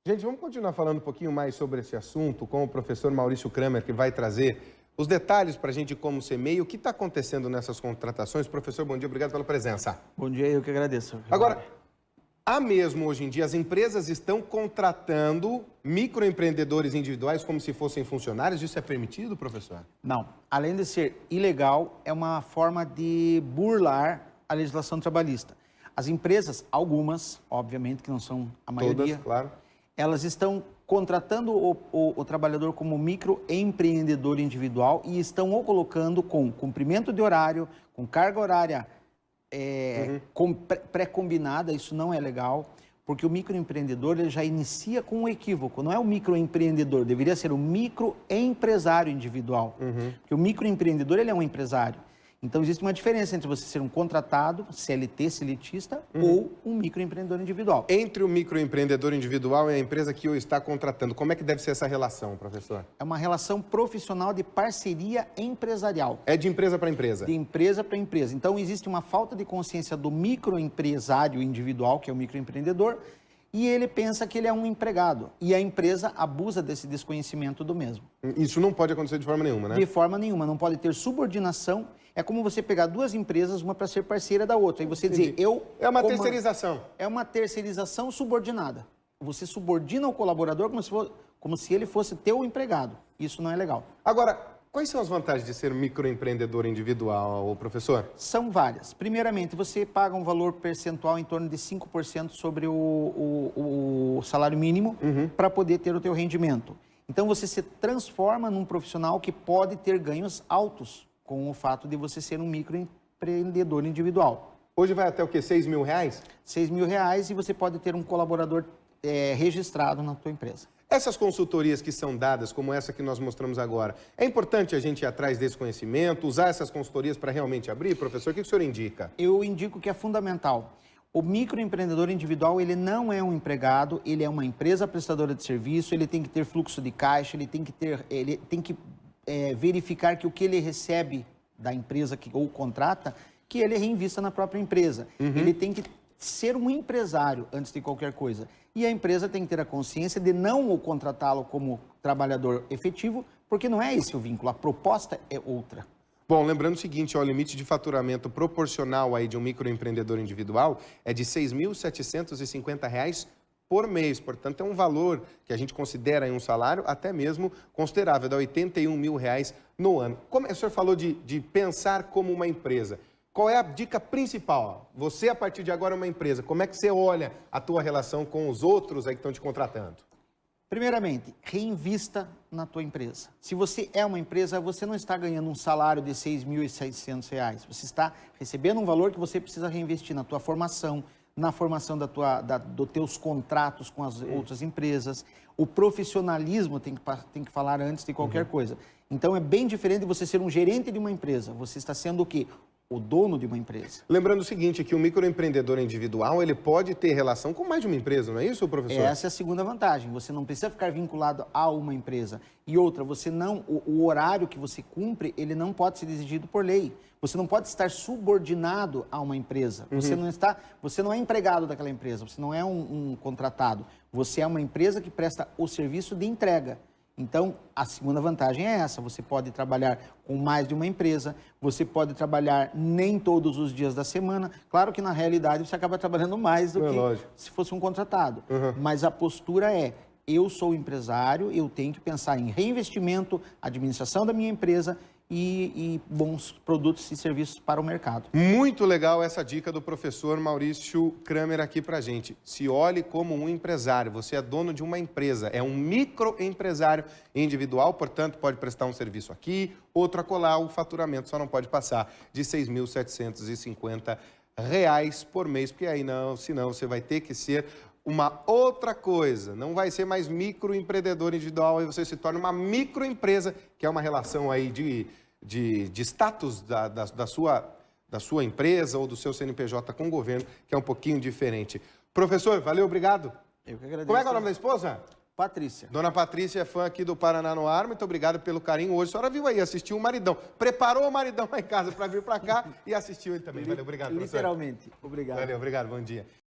Gente, vamos continuar falando um pouquinho mais sobre esse assunto com o professor Maurício Kramer, que vai trazer os detalhes para a gente de como ser MEI, o que está acontecendo nessas contratações. Professor, bom dia, obrigado pela presença. Bom dia, eu que agradeço. Agora, há mesmo hoje em dia, as empresas estão contratando microempreendedores individuais como se fossem funcionários? Isso é permitido, professor? Não, além de ser ilegal, é uma forma de burlar a legislação trabalhista. As empresas, algumas, obviamente que não são a maioria, Todas, claro. elas estão contratando o trabalhador como microempreendedor individual e estão o colocando com cumprimento de horário, com carga horária pré-combinada. Isso não é legal, porque o microempreendedor ele já inicia com um equívoco. Não é o microempreendedor, deveria ser o microempresário individual. Porque o microempreendedor ele é um empresário. Então, existe uma diferença entre você ser um contratado, CLT, seletista, ou um microempreendedor individual. Entre o microempreendedor individual e a empresa que o está contratando, como é que deve ser essa relação, professor? É uma relação profissional de parceria empresarial. É de empresa para empresa? De empresa para empresa. Então, existe uma falta de consciência do microempresário individual, que é o microempreendedor, e ele pensa que ele é um empregado. E a empresa abusa desse desconhecimento do mesmo. Isso não pode acontecer de forma nenhuma, né? De forma nenhuma. Não pode ter subordinação. É como você pegar duas empresas, uma para ser parceira da outra. E você dizer, eu... É uma terceirização. É uma terceirização subordinada. Você subordina o colaborador como se ele fosse teu empregado. Isso não é legal. Agora, quais são as vantagens de ser microempreendedor individual, professor? São várias. Primeiramente, você paga um valor percentual em torno de 5% sobre o salário mínimo para poder ter o teu rendimento. Então, você se transforma num profissional que pode ter ganhos altos com o fato de você ser um microempreendedor individual. Hoje vai até o quê? R$6.000? R$6.000 e você pode ter um colaborador registrado na tua empresa. Essas consultorias que são dadas, como essa que nós mostramos agora, é importante a gente ir atrás desse conhecimento, usar essas consultorias para realmente abrir? Professor, o que o senhor indica? Eu indico que é fundamental. O microempreendedor individual, ele não é um empregado, ele é uma empresa prestadora de serviço, ele tem que ter fluxo de caixa, ele tem que verificar que o que ele recebe da empresa que o contrata, que ele reinvista na própria empresa. Ele tem que ser um empresário antes de qualquer coisa. E a empresa tem que ter a consciência de não o contratá-lo como trabalhador efetivo, porque não é esse o vínculo, a proposta é outra. Bom, lembrando o seguinte, ó, o limite de faturamento proporcional aí de um microempreendedor individual é de R$ 6.750 por mês. Portanto, é um valor que a gente considera aí um salário até mesmo considerável, dá R$ 81 mil no ano. Como o senhor falou de pensar como uma empresa, qual é a dica principal? Você, a partir de agora, é uma empresa. Como é que você olha a tua relação com os outros aí que estão te contratando? Primeiramente, reinvista na tua empresa. Se você é uma empresa, você não está ganhando um salário de R$ 6.600. Você está recebendo um valor que você precisa reinvestir na tua formação, na formação dos teus contratos com as outras empresas. O profissionalismo tem que falar antes de qualquer coisa. Então, é bem diferente de você ser um gerente de uma empresa. Você está sendo o quê? O dono de uma empresa. Lembrando o seguinte, que o microempreendedor individual, ele pode ter relação com mais de uma empresa, não é isso, professor? Essa é a segunda vantagem. Você não precisa ficar vinculado a uma empresa. E outra, o horário que você cumpre, ele não pode ser exigido por lei. Você não pode estar subordinado a uma empresa. Você não é empregado daquela empresa, você não é um contratado. Você é uma empresa que presta o serviço de entrega. Então, a segunda vantagem é essa, você pode trabalhar com mais de uma empresa, você pode trabalhar nem todos os dias da semana. Claro que, na realidade, você acaba trabalhando mais do que se fosse um contratado. Mas a postura é, eu sou empresário, eu tenho que pensar em reinvestimento, administração da minha empresa e bons produtos e serviços para o mercado. Muito legal essa dica do professor Maurício Kramer aqui pra gente. Se olhe como um empresário, você é dono de uma empresa, é um microempresário individual, portanto pode prestar um serviço aqui, outro acolá, o faturamento só não pode passar de R$ 6.750 por mês, porque aí senão você vai ter que ser uma outra coisa, não vai ser mais microempreendedor individual, aí você se torna uma microempresa, que é uma relação aí de status da sua empresa ou do seu CNPJ com o governo, que é um pouquinho diferente. Professor, valeu, obrigado. Eu que agradeço. Como é que é o nome da esposa? Patrícia. Dona Patrícia é fã aqui do Paraná no Ar, muito obrigado pelo carinho hoje. A senhora viu aí, assistiu o maridão, preparou o maridão lá em casa para vir para cá e assistiu ele também. Valeu, obrigado, professor. Literalmente, obrigado. Valeu, obrigado, bom dia.